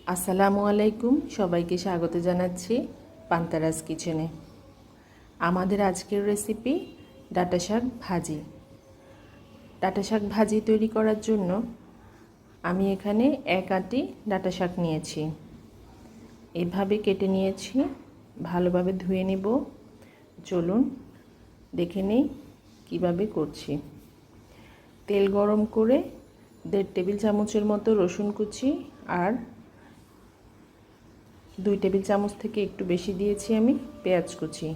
আসসালামু আলাইকুম, সবাইকে স্বাগত জানাচ্ছি পান্তারাস কিচেনে। আমাদের আজকের রেসিপি ডাঁটা শাক ভাজি। ডাঁটা শাক ভাজি তৈরি করার জন্য আমি এখানে 1 আঁটি ডাঁটা শাক নিয়েছি। এভাবে কেটে নিয়েছি, ভালোভাবে ধুয়ে নেব। চলুন দেখে নেই কীভাবে করছি। তেল গরম করে 1.5 টেবিল চামচের মতো রসুন কুচি আর 2 টেবিল চামচ থেকে একটু বেশি দিয়েছি আমি পেঁয়াজ কুচি।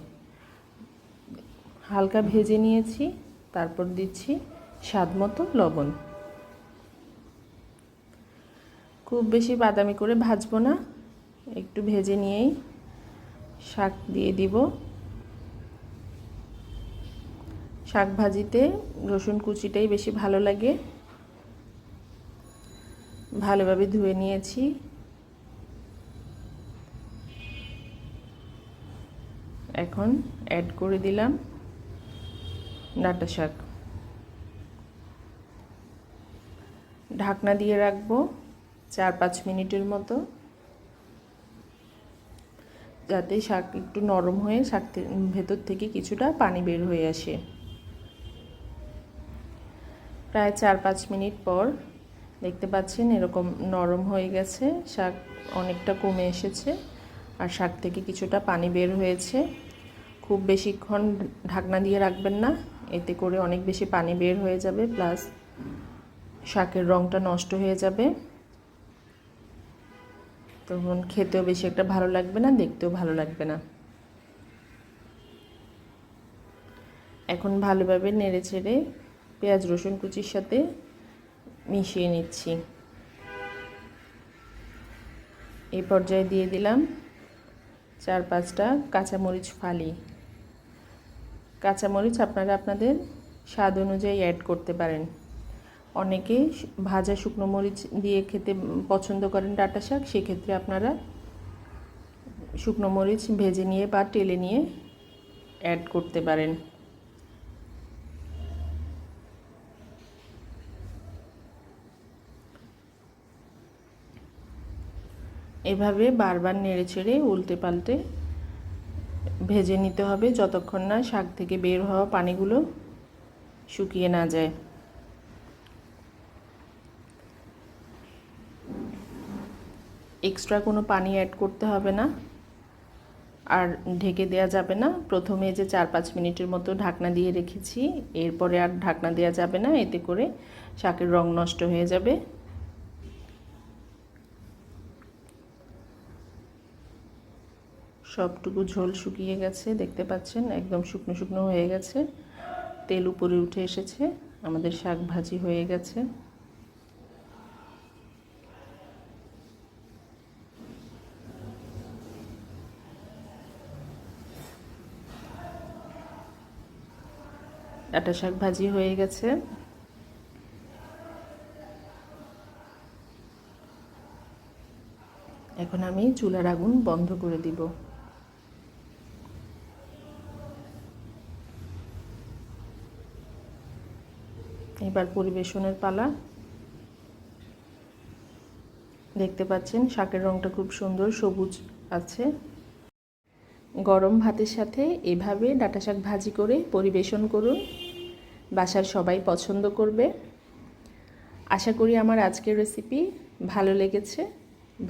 হালকা ভেজে নিয়েছি, তারপর দিচ্ছি স্বাদ মতো লবণ। খুব বেশি বাদামি করে ভাজবো না, একটু ভেজে নিয়েই শাক দিয়ে দিব। শাক ভাজিতে রসুন কুচিটাই বেশি ভালো লাগে। ভালোভাবে ধুয়ে নিয়েছি। এখন অ্যাড করে দিলাম ডাঁটা শাক। ঢাকনা দিয়ে রাখবো 4-5 মিনিটের মতো, যাতে শাক একটু নরম হয়ে শাক ভেতর থেকে কিছুটা পানি বের হয়ে আসে। প্রায় 4-5 মিনিট পর দেখতে পাচ্ছেন এরকম নরম হয়ে গেছে, শাক অনেকটা কমে এসেছে আর শাক থেকে কিছুটা পানি বের হয়েছে। খুব বেশিক্ষণ ঢাকনা দিয়ে রাখবেন না, এতে করে অনেক বেশি পানি বের হয়ে যাবে, প্লাস শাকের রঙটা নষ্ট হয়ে যাবে। তখন খেতেও বেশি একটা ভালো লাগবে না, দেখতেও ভালো লাগবে না। এখন ভালোভাবে নেড়ে চেড়ে পেঁয়াজ রসুন কুচির সাথে মিশিয়ে নিচ্ছি। এই পর্যায়ে দিয়ে দিলাম 4-5টা কাঁচামরিচ ফালি। কাঁচামরিচ আপনারা আপনাদের স্বাদ অনুযায়ী অ্যাড করতে পারেন। অনেকে ভাজা শুকনো মরিচ দিয়ে খেতে পছন্দ করেন ডাঁটা শাক, সেক্ষেত্রে আপনারা শুকনো মরিচ ভেজে নিয়ে বা টেলে নিয়ে অ্যাড করতে পারেন। এভাবে বারবার নেড়ে চেড়ে উল্টে পাল্টে ভেজে নিতে হবে, যতক্ষণ না শাক থেকে বের হওয়া পানিগুলো শুকিয়ে না যায়। এক্সট্রা কোনো পানি অ্যাড করতে হবে না, আর ঢেকে দেওয়া যাবে না। প্রথমে যে 4-5 মিনিটের মতো ঢাকনা দিয়ে রেখেছি, এরপরে আর ঢাকনা দেওয়া যাবে না, এতে করে শাকের রং নষ্ট হয়ে যাবে। সবটুকু ঝোল শুকিয়ে গেছে, দেখতে পাচ্ছেন একদম শুকনো শুকনো হয়ে গেছে, তেল উপরে উঠে এসেছে, আমাদের শাক ভাজি হয়ে গেছে। ডাঁটা শাক ভাজি হয়ে গেছে। এখন আমি চুলার আগুন বন্ধ করে দিব। এবার পরিবেশনের পালা। দেখতে পাচ্ছেন শাকের রংটা খুব সুন্দর সবুজ আছে। গরম ভাতের সাথে এভাবে ডাঁটা শাক ভাজি করে পরিবেশন করুন, বাসার সবাই পছন্দ করবে। আশা করি আমার আজকের রেসিপি ভালো লেগেছে।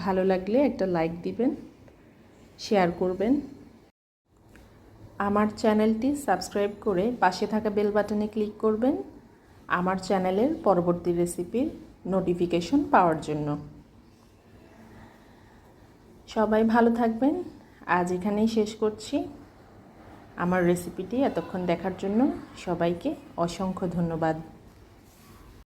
ভালো লাগলে একটা লাইক দিবেন, শেয়ার করবেন। আমার চ্যানেলটি সাবস্ক্রাইব করে পাশে থাকা বেল বাটনে ক্লিক করবেন আমার চ্যানেলের পরবর্তী রেসিপির নোটিফিকেশন পাওয়ার জন্য। সবাই ভালো থাকবেন। আজ এখানেই শেষ করছি। আমার রেসিপিটি এতক্ষণ দেখার জন্য সবাইকে অসংখ্য ধন্যবাদ।